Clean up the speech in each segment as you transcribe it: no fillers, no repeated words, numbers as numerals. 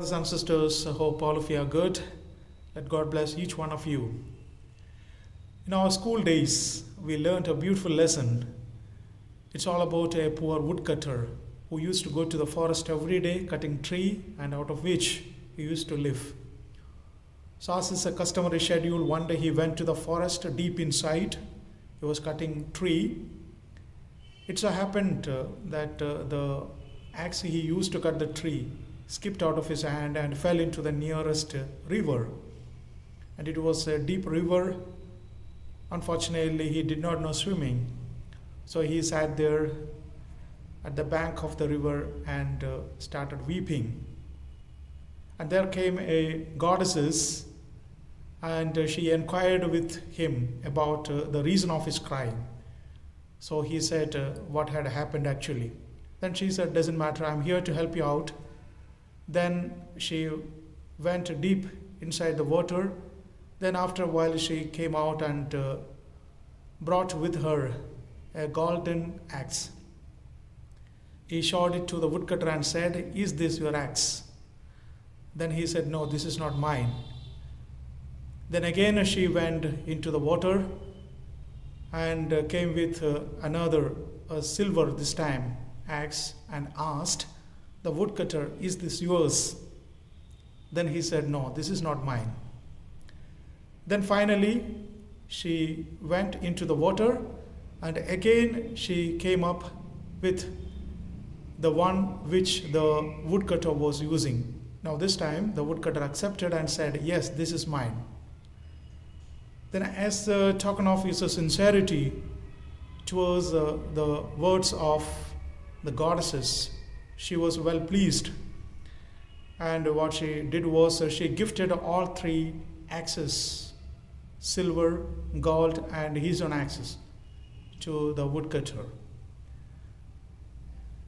brothers and sisters, I hope all of you are good. Let God bless each one of you. In our school days, we learned a beautiful lesson. It's all about a poor woodcutter who used to go to the forest every day cutting tree, and out of which he used to live. So as is a customary schedule, one day he went to the forest deep inside. He was cutting tree. It so happened that the axe he used to cut the tree skipped out of his hand and fell into the nearest river. And it was a deep river. Unfortunately, he did not know swimming. So he sat there at the bank of the river and started weeping. And there came a goddess, and she inquired with him about the reason of his crying. So he said what had happened actually. Then she said, "Doesn't matter, I'm here to help you out." Then she went deep inside the water. Then after a while she came out and brought with her a golden axe. He showed it to the woodcutter and said, "Is this your axe?" Then he said, "No, this is not mine." Then again she went into the water and came with another silver this time axe and asked the woodcutter, "Is this yours?" Then he said, "No, this is not mine." Then finally she went into the water, and again she came up with the one which the woodcutter was using. Now this time the woodcutter accepted and said, "Yes, this is mine." Then as a token of his sincerity towards the words of the goddesses, she was well pleased. And what she did was she gifted all three axes, silver, gold, and his own axes, to the woodcutter.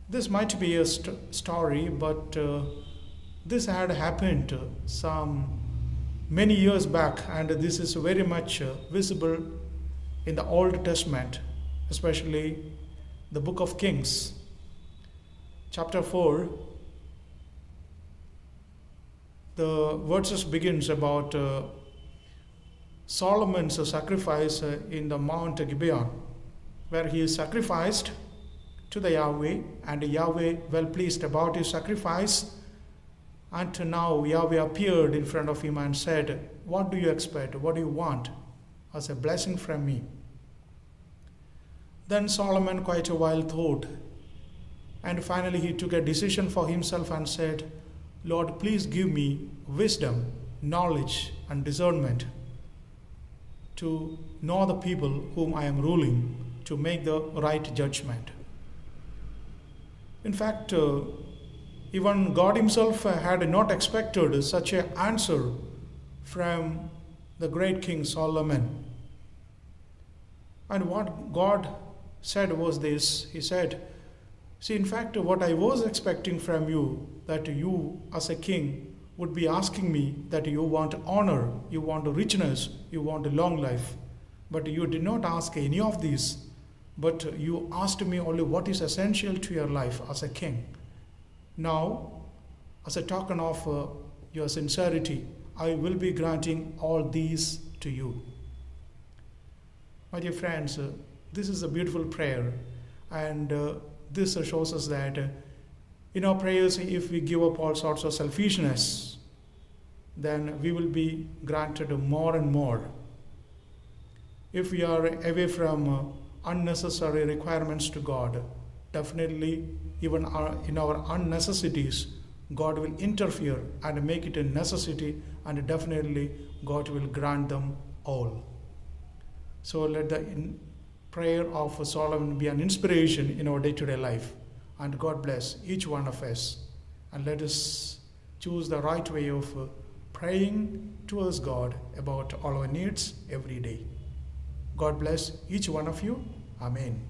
This might be a story, but this had happened some many years back, and this is very much visible in the Old Testament, especially the book of Kings. Chapter 4, the verses begins about Solomon's sacrifice in the Mount Gibeon, where he sacrificed to the Yahweh, and Yahweh well pleased about his sacrifice. And now Yahweh appeared in front of him and said, "What do you expect? What do you want as a blessing from me?" Then Solomon quite a while thought, and finally he took a decision for himself and said, "Lord, please give me wisdom, knowledge, and discernment to know the people whom I am ruling, to make the right judgment." In fact, even God himself had not expected such an answer from the great King Solomon. And what God said was this. He said, "See, in fact, what I was expecting from you, that you as a king would be asking me that you want honor, you want richness, you want a long life. But you did not ask any of these, but you asked me only what is essential to your life as a king. Now, as a token of your sincerity, I will be granting all these to you." My dear friends, this is a beautiful prayer, and this shows us that in our prayers, if we give up all sorts of selfishness, then we will be granted more and more. If we are away from unnecessary requirements to God, definitely even in our unnecessities, God will interfere and make it a necessity, and definitely God will grant them all. So let the prayer of Solomon be an inspiration in our day-to-day life. And God bless each one of us. And let us choose the right way of praying towards God about all our needs every day. God bless each one of you. Amen.